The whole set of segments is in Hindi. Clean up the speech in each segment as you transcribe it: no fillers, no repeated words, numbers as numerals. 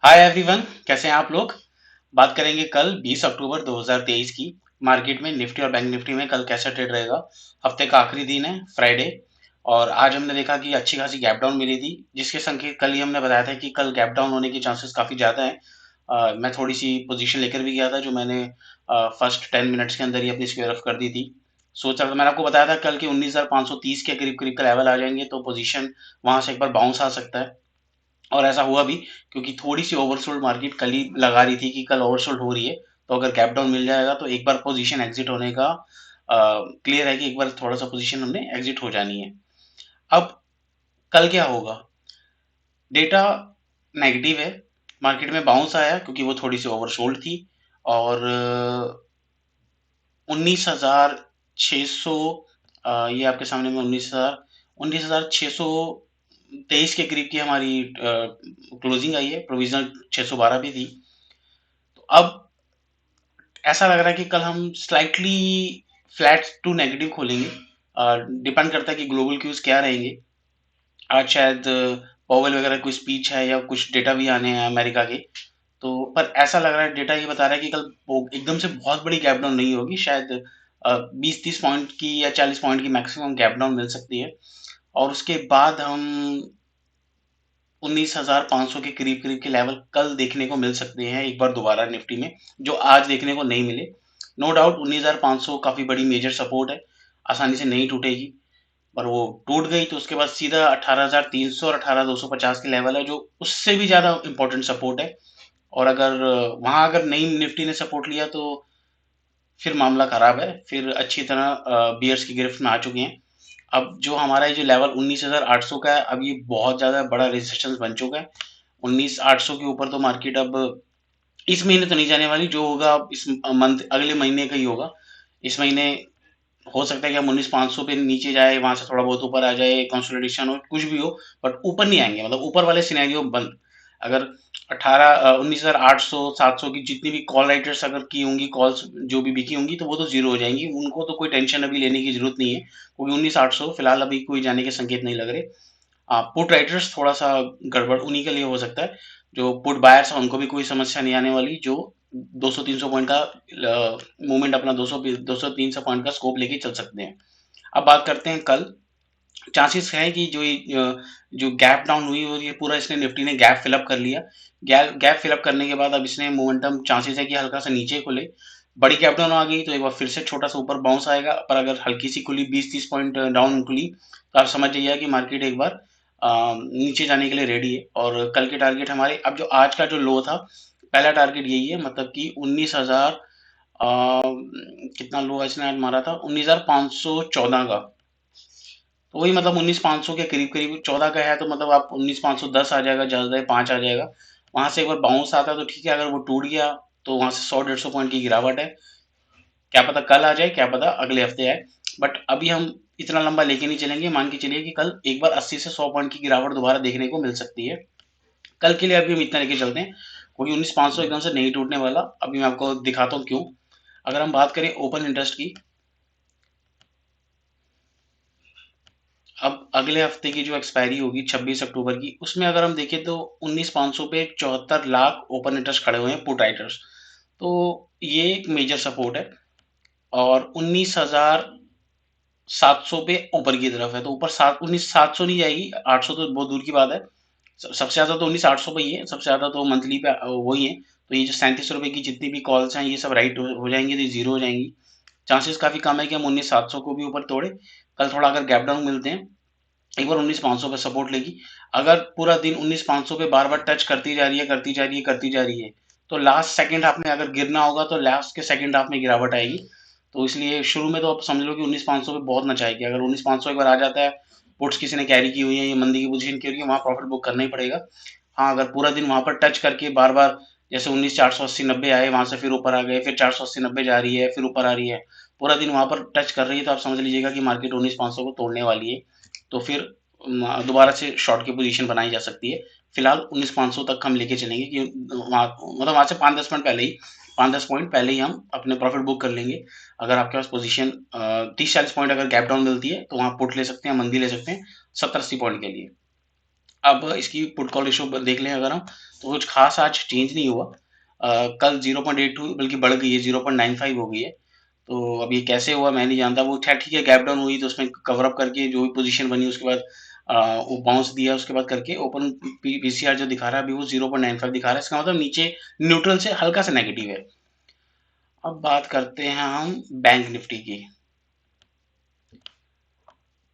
हाय एवरीवन, कैसे हैं आप लोग। बात करेंगे कल 20 अक्टूबर 2023 की। मार्केट में निफ्टी और बैंक निफ्टी में कल कैसा ट्रेड रहेगा। हफ्ते का आखिरी दिन है, फ्राइडे। और आज हमने देखा कि अच्छी खासी गैप डाउन मिली थी, जिसके संकेत कल ही हमने बताया था कि कल गैप डाउन होने के चांसेस काफ़ी ज़्यादा हैं। मैं थोड़ी सी पोजीशन लेकर भी गया था, जो मैंने फर्स्ट 10 मिनट्स के अंदर ही अपनी स्क्वेयर ऑफ कर दी थी। सोच रहा था, मैंने आपको बताया था कल कि 19,530 के करीब करीब का लेवल आ जाएंगे, तो पोजीशन वहां से एक बार बाउंस आ सकता है। और ऐसा हुआ भी, क्योंकि थोड़ी सी ओवरसोल्ड मार्केट कल ही लगा रही थी कि कल ओवरसोल्ड हो रही है। तो अगर गैप डाउन मिल जाएगा तो एक बार पोजीशन एग्जिट होने का क्लियर है कि एक बार थोड़ा सा पोजीशन हमने एग्जिट हो जानी है। अब कल क्या होगा। डेटा नेगेटिव है। मार्केट में बाउंस आया क्योंकि वो थोड़ी सी ओवरसोल्ड थी। और 19,600, ये आपके सामने में 19,623 के करीब की हमारी क्लोजिंग आई है। प्रोविजनल 612 भी थी। तो अब ऐसा लग रहा है कि कल हम स्लाइटली फ्लैट टू नेगेटिव खोलेंगे। डिपेंड करता है कि ग्लोबल क्यूज क्या रहेंगे। आज शायद पॉवेल वगैरह कोई स्पीच है या कुछ डेटा भी आने हैं अमेरिका के। तो पर ऐसा लग रहा है, डेटा ये बता रहा है कि कल एकदम से बहुत बड़ी गैप डाउन नहीं होगी। शायद 20-30 पॉइंट की या 40 पॉइंट की मैक्सिमम गैप डाउन मिल सकती है। और उसके बाद हम 19,500 के करीब करीब के लेवल कल देखने को मिल सकते हैं एक बार दोबारा निफ्टी में, जो आज देखने को नहीं मिले। नो डाउट 19,500 काफी बड़ी मेजर सपोर्ट है, आसानी से नहीं टूटेगी। पर वो टूट गई तो उसके बाद सीधा 18,300 और 18,250 के लेवल है, जो उससे भी ज्यादा इंपॉर्टेंट सपोर्ट है। और अगर वहां अगर नई निफ्टी ने सपोर्ट लिया तो फिर मामला खराब है, फिर अच्छी तरह बियर्स की गिरफ्त में आ चुके हैं। अब जो हमारा ये जो लेवल 19,800 का है, अब ये बहुत ज्यादा बड़ा रेजिस्टेंस बन चुका है। 19,800 के ऊपर तो मार्केट अब इस महीने तो नहीं जाने वाली। जो होगा अब इस मंथ अगले महीने का ही होगा। इस महीने हो सकता है कि हम 19,500 पे नीचे जाए, वहां से थोड़ा बहुत ऊपर आ जाए, कंसोलिडेशन हो, कुछ भी हो। बट ऊपर नहीं आएंगे, मतलब ऊपर वाले सिनेरियो बंद। अगर 19,800 700 की जितनी भी कॉल राइटर्स अगर की होंगी, कॉल्स जो भी बिकी होंगी, तो वो तो जीरो हो जाएंगी। उनको तो कोई टेंशन अभी लेने की जरूरत नहीं है, क्योंकि 19,800 फिलहाल अभी कोई जाने के संकेत नहीं लग रहे। पुट राइटर्स थोड़ा सा गड़बड़ उन्हीं के लिए हो सकता है। जो पुट बायर्स हैं उनको भी कोई समस्या नहीं आने वाली, जो 200-300 पॉइंट का मूवमेंट अपना 200-300 पॉइंट का स्कोप लेके चल सकते हैं। अब बात करते हैं कल। चांसेस है कि जो गैप डाउन हुई और ये पूरा इसने निफ्टी ने गैप फिलअप कर लिया। गैप फिलअप करने के बाद अब इसने मोमेंटम चांसेस है कि हल्का सा नीचे खुले। बड़ी गैप डाउन आ गई तो एक बार फिर से छोटा सा ऊपर बाउंस आएगा, पर अगर हल्की सी खुली 20-30 पॉइंट डाउन खुली, तो आप समझ जाइए कि मार्केट एक बार नीचे जाने के लिए रेडी है। और कल के टारगेट हमारे, अब जो आज का जो लो था, पहला टारगेट यही है, मतलब कि 19,000, कितना लो इसने आज मारा था, 19,514 का। तो वही मतलब 19,500 के करीब करीब 14 का है, तो मतलब आप 19,510 आ जाएगा, ज्यादा 5 आ जाएगा। वहां से एक बार बाउंस आता है तो ठीक है, अगर वो टूट गया तो वहां से 100-150 पॉइंट की गिरावट है। क्या पता कल आ जाए, क्या पता अगले हफ्ते आए। बट अभी हम इतना लंबा लेके नहीं चलेंगे। मान के चलिए कि कल एक बार 80 से 100 पॉइंट की गिरावट दोबारा देखने को मिल सकती है। कल के लिए अभी हम इतना लेके चलते हैं, क्योंकि 19,500 एकदम से नहीं टूटने वाला। अभी मैं आपको दिखाता हूँ क्यों। अगर हम बात करें ओपन इंटरेस्ट की, अब अगले हफ्ते की जो एक्सपायरी होगी 26 अक्टूबर की, उसमें अगर हम देखें तो 19,500 पे 74 लाख ओपन इंटरेस्ट खड़े हुए हैं, पुट राइटर्स। तो ये एक मेजर सपोर्ट है। और 19,700 पे ऊपर की तरफ है, तो ऊपर 19,700 नहीं जाएगी, 800 तो बहुत दूर की बात है। सबसे ज्यादा तो 19,800 पे ही है, सबसे ज्यादा तो मंथली पे वही है। तो ये जो 37 रुपए की जितनी भी कॉल्स हैं, ये सब राइट हो जाएंगी, तो जीरो हो जाएंगी। चांसेस काफी कम है कि हम 19,700 को भी ऊपर तोड़े। कल थोड़ा अगर गैप डाउन मिलते हैं, एक बार 19,500 पे सपोर्ट लेगी। अगर पूरा दिन 19,500 पे बार बार टच करती जा रही है, करती जा रही है, करती जा रही है, तो लास्ट सेकंड हाफ में अगर गिरना होगा तो लास्ट के सेकंड हाफ में गिरावट आएगी। तो इसलिए शुरू में तो आप समझ लो कि 19,500 पे बहुत नचाएगी। अगर 19,500 एक बार आ जाता है, पुट्स किसी ने कैरी की हुई है, ये मंदी की पोजीशन की हुई है, वहां प्रॉफिट बुक करना ही पड़ेगा। हाँ, अगर पूरा दिन वहां पर टच करके बार बार, जैसे 19,480-90 आए, वहां से फिर ऊपर आ गए, फिर 480-90 जा रही है, फिर ऊपर आ रही है, पूरा दिन वहां पर टच कर रही है, तो आप समझ लीजिएगा कि मार्केट 19,500 को तोड़ने वाली है। तो फिर दोबारा से शॉर्ट की पोजीशन बनाई जा सकती है। फिलहाल 19,500 तक हम लेके चलेंगे कि वहाँ, मतलब वहां से 5-10 पॉइंट पहले ही, 5-10 पॉइंट पहले ही हम अपने प्रॉफिट बुक कर लेंगे। अगर आपके पास पोजीशन 30-40 पॉइंट अगर गैप डाउन मिलती है, तो वहां पुट ले सकते हैं, मंदी ले सकते हैं 70-80 पॉइंट के लिए। अब इसकी पुट कॉल रेशियो देख लें अगर हम, तो कुछ खास आज चेंज नहीं हुआ। कल 0.82 बल्कि बढ़ गई है, 0.95 हो गई है। तो अब ये कैसे हुआ मैं नहीं जानता। वो खैर ठीक है, गैप डाउन हुई तो उसमें कवर अप करके जो भी पोजीशन बनी उसके बाद वो बाउंस दिया, उसके बाद करके ओपन पीसीआर जो दिखा रहा है अभी वो 0.95 दिखा रहा है। इसका मतलब नीचे न्यूट्रल से हल्का सा नेगेटिव है। अब बात करते हैं हम बैंक निफ्टी की।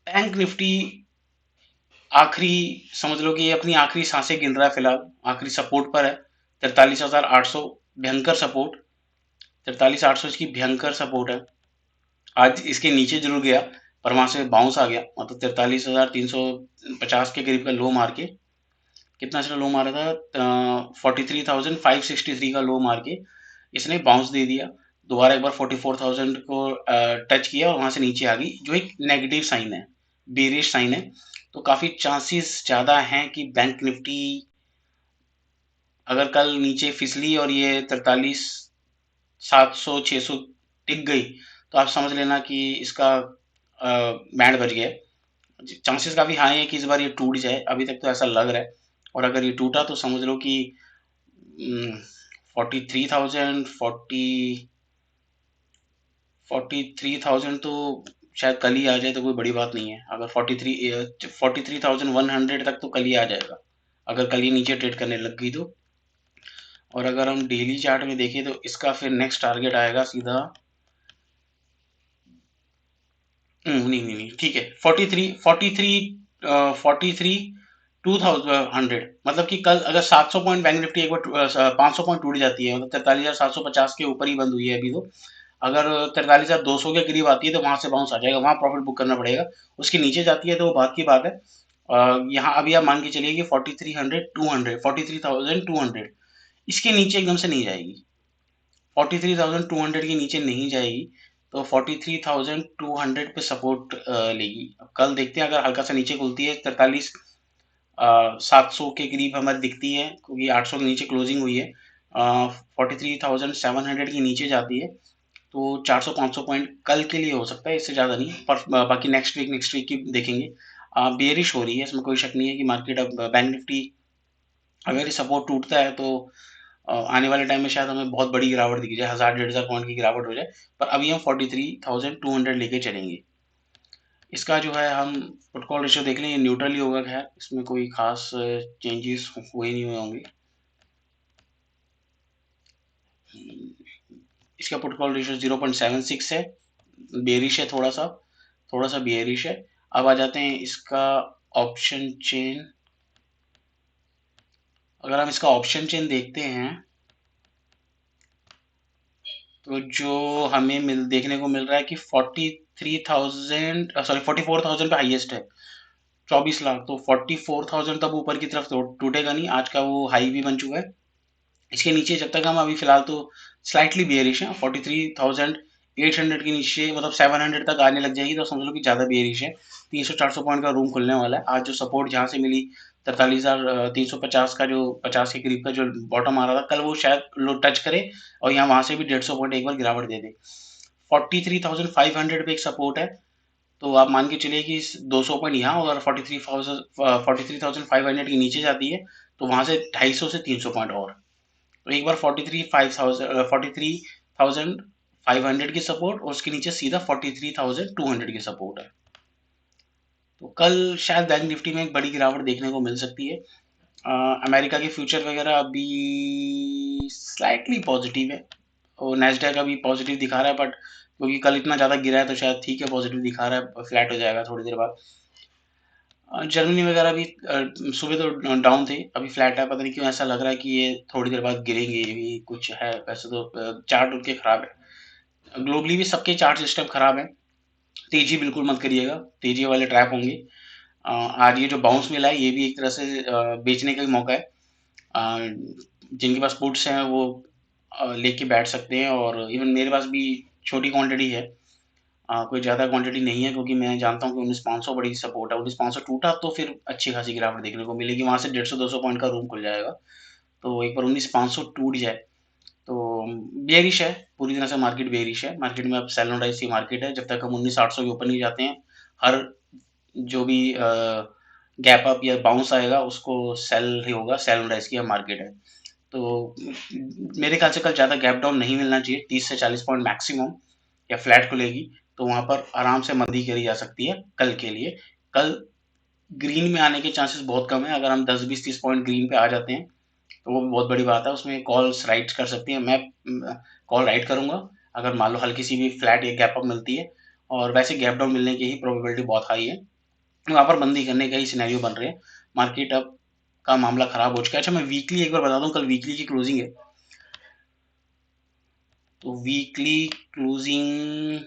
बैंक निफ्टी आखिरी, समझ लो कि ये अपनी आखिरी सांसें गिन रहा है फिलहाल, आखिरी सपोर्ट पर है 43,800, भयंकर सपोर्ट 43,800 इसकी भयंकर सपोर्ट है। आज इसके नीचे जरूर गया पर वहां से बाउंस आ गया, मतलब 43,350 के करीब का लो मार के, कितना इसने लो मारा था, 43,563 का लो मार के इसने बाउंस दे दिया। दोबारा एक बार 44,000 को टच किया और वहां से नीचे आ गई, जो एक नेगेटिव साइन है, बेरिश साइन है। तो काफी चांसेस ज्यादा हैं कि बैंक निफ्टी अगर कल नीचे फिसली और ये 43,700 600 टिक गई तो आप समझ लेना कि इसका बैंड बच गया। चांसेस काफी हाई है कि इस बार ये टूट जाए, अभी तक तो ऐसा लग रहा है। और अगर ये टूटा तो समझ लो कि 43,000 43,000 तो शायद कल ही आ जाए, तो कोई बड़ी बात नहीं है। अगर 43,100 तक तो कल ही आ जाएगा, अगर कल ही नीचे ट्रेड करने लग गई तो। और अगर हम डेली चार्ट में देखें तो इसका फिर नेक्स्ट टारगेट आएगा सीधा, नहीं नहीं नहीं ठीक है, 43 मतलब कि कल अगर 700 पॉइंट बैंक निफ्टी एक बार 500 पॉइंट टूट जाती है, मतलब 43,750 के ऊपर ही बंद हुई है अभी तो। अगर 43,200 के करीब आती है तो वहां से बाउंस आ जाएगा, वहां प्रॉफिट बुक करना पड़ेगा। उसके नीचे जाती है तो वो बात की बात है। यहाँ अभी आप मान के चलिए कि 43,200 इसके नीचे एकदम से नहीं जाएगी, 43,200 के नीचे नहीं जाएगी। तो 43,200 पे सपोर्ट लेगी। अब कल देखते हैं, अगर हल्का सा नीचे खुलती है 43,700 के करीब हमारी दिखती है, क्योंकि 800 के नीचे क्लोजिंग हुई है, 43,700 के नीचे जाती है तो 400-500 पॉइंट कल के लिए हो सकता है, इससे ज़्यादा नहीं। पर बाकी नेक्स्ट वीक की देखेंगे। बेयरिश हो रही है, इसमें कोई शक नहीं है कि मार्केट अब बैंक निफ्टी अगर ये सपोर्ट टूटता है तो आने वाले टाइम में शायद हमें बहुत बड़ी गिरावट दिखी जाए, 1,000-1,500 पॉइंट की गिरावट हो जाए। पर अभी हम 43,200 लेके चलेंगे। इसका जो है हम पुट कॉल रेशियो देख लें, ये न्यूट्रल ही होगा, खैर इसमें कोई खास चेंजेस हुए नहीं हुए होंगे। इसका पुट कॉल रेशियो 0.76 है, बेरिश है, थोड़ा सा बेरिश है। अब आ जाते हैं इसका ऑप्शन चेन। अगर हम इसका ऑप्शन चेन देखते हैं तो जो हमें देखने को मिल रहा है कि 44,000 पे हाईएस्ट है, 24 लाख। तो 44,000 तब ऊपर की तरफ तो टूटेगा नहीं, आज का वो हाई भी बन चुका है। इसके नीचे जब तक हम अभी फिलहाल तो स्लाइटली बेयरिश है, 43,800 के नीचे, मतलब 700 तक आने लग जाएगी तो समझ लो कि ज्यादा बेयरिश है। 300-400 पॉइंट का रूम खुलने वाला है। आज जो सपोर्ट जहां से मिली 43,350 का, जो 50 के करीब का जो बॉटम आ रहा था, कल वो शायद लो टच करे और यहाँ वहां से भी 150 पॉइंट एक बार गिरावट दे दे। 43,500 पे एक सपोर्ट है, तो आप मान के चलिए कि 200 पॉइंट यहाँ और 43,500 के नीचे जाती है तो वहां से 250 से 300 पॉइंट और। तो एक बार 43,500 की सपोर्ट और उसके नीचे सीधा 43,200 की सपोर्ट है। तो कल शायद बैंक निफ्टी में एक बड़ी गिरावट देखने को मिल सकती है। अमेरिका के फ्यूचर वगैरह अभी स्लाइटली पॉजिटिव है और नेस्डैक अभी पॉजिटिव दिखा रहा है, बट क्योंकि कल इतना ज़्यादा गिरा है तो शायद ठीक है, पॉजिटिव दिखा रहा है, फ्लैट हो जाएगा थोड़ी देर बाद। जर्मनी वगैरह भी सुबह तो डाउन थे, अभी फ्लैट है। पता नहीं क्यों ऐसा लग रहा है कि ये थोड़ी देर बाद गिरेंगे, ये भी कुछ है। वैसे तो चार्ट उनके खराब है, ग्लोबली भी सबके चार्ट सिस्टम खराब है। तेजी बिल्कुल मत करिएगा, तेजी वाले ट्रैप होंगे। आज ये जो बाउंस मिला है ये भी एक तरह से बेचने का ही मौका है। जिनके पास पुट्स हैं वो लेके बैठ सकते हैं, और इवन मेरे पास भी छोटी क्वांटिटी है, कोई ज़्यादा क्वांटिटी नहीं है, क्योंकि मैं जानता हूँ कि 19,500 बड़ी सपोर्ट है। 19,500 टूटा तो फिर अच्छी खासी गिरावट देखने को मिलेगी, वहां से 150-200 पॉइंट का रूम खुल जाएगा। तो एक बार 19,500 टूट जाए तो बेयरिश है, पूरी तरह से मार्केट बेयरिश है। मार्केट में अब सेल एंड राइज की मार्केट है, जब तक हम 19,800 के ऊपर नहीं जाते हैं। हर जो भी गैप अप या बाउंस आएगा उसको सेल ही होगा, सेल होल्ड इसकी मार्केट है। तो मेरे ख्याल से कल ज़्यादा गैप डाउन नहीं मिलना चाहिए, 30 से 40 पॉइंट मैक्सिमम या फ्लैट खुलेगी तो वहाँ पर आराम से मंदी करी जा सकती है कल के लिए। कल ग्रीन में आने के चांसेस बहुत कम है, अगर हम 10, 20, 30 पॉइंट ग्रीन पे आ जाते हैं तो वो भी बहुत बड़ी बात है, उसमें कॉल्स राइट कर सकती हैं। मैं कॉल राइट करूँगा अगर मान लो हल्की सी भी फ्लैट या गैप अप मिलती है, और वैसे गैप डाउन मिलने की ही प्रोबेबिलिटी बहुत हाई है। वहाँ पर बंदी करने का ही सिनेरियो बन रहे हैं। मार्केट अब का मामला खराब हो चुका है। अच्छा, मैं वीकली एक बार बता दूँ, कल वीकली की क्लोजिंग है। तो वीकली क्लोजिंग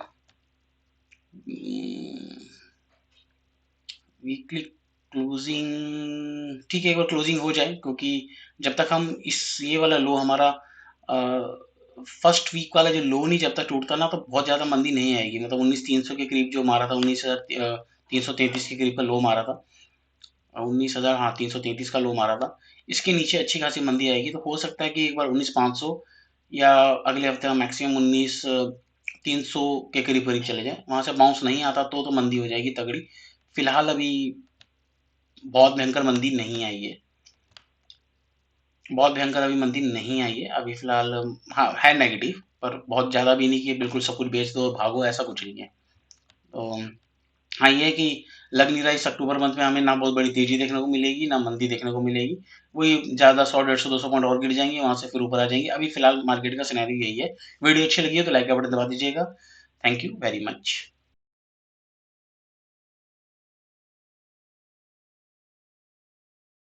वीकली क्लोजिंग ठीक है, एक बार क्लोजिंग हो जाए, क्योंकि जब तक हम इस ये वाला लो हमारा फर्स्ट वीक वाला जो लो नहीं जब तक टूटता ना, तो बहुत ज़्यादा मंदी नहीं आएगी। मतलब 19,300 के करीब जो मारा था, 19,333 के करीब का लो मारा था, 19,000, हाँ 333 का लो मारा था। इसके नीचे अच्छी खासी मंदी आएगी, तो हो सकता है कि एक बार 19,500 या अगले हफ्ते हम मैक्सिमम 19,300 के करीब करीब चले जाएं। वहां से बाउंस नहीं आता तो मंदी हो जाएगी तगड़ी। फिलहाल अभी बहुत भयंकर मंदी नहीं आई है, बहुत भयंकर अभी मंदी नहीं आई है अभी फिलहाल। हाँ है नेगेटिव, पर बहुत ज़्यादा भी नहीं कि बिल्कुल सब कुछ बेच दो और भागो, ऐसा कुछ नहीं है। तो हाँ, ये है कि लग नहीं रहा है इस अक्टूबर मंथ में हमें ना बहुत बड़ी तेज़ी देखने को मिलेगी, ना मंदी देखने को मिलेगी। वही ज़्यादा 100, 150, 200 पॉइंट और गिर जाएँगे, वहाँ से फिर ऊपर आ जाएँगे। अभी फिलहाल मार्केट का सिनेरियो यही है। वीडियो अच्छी लगी हो तो लाइक का बटन दबा दीजिएगा। Thank you very much.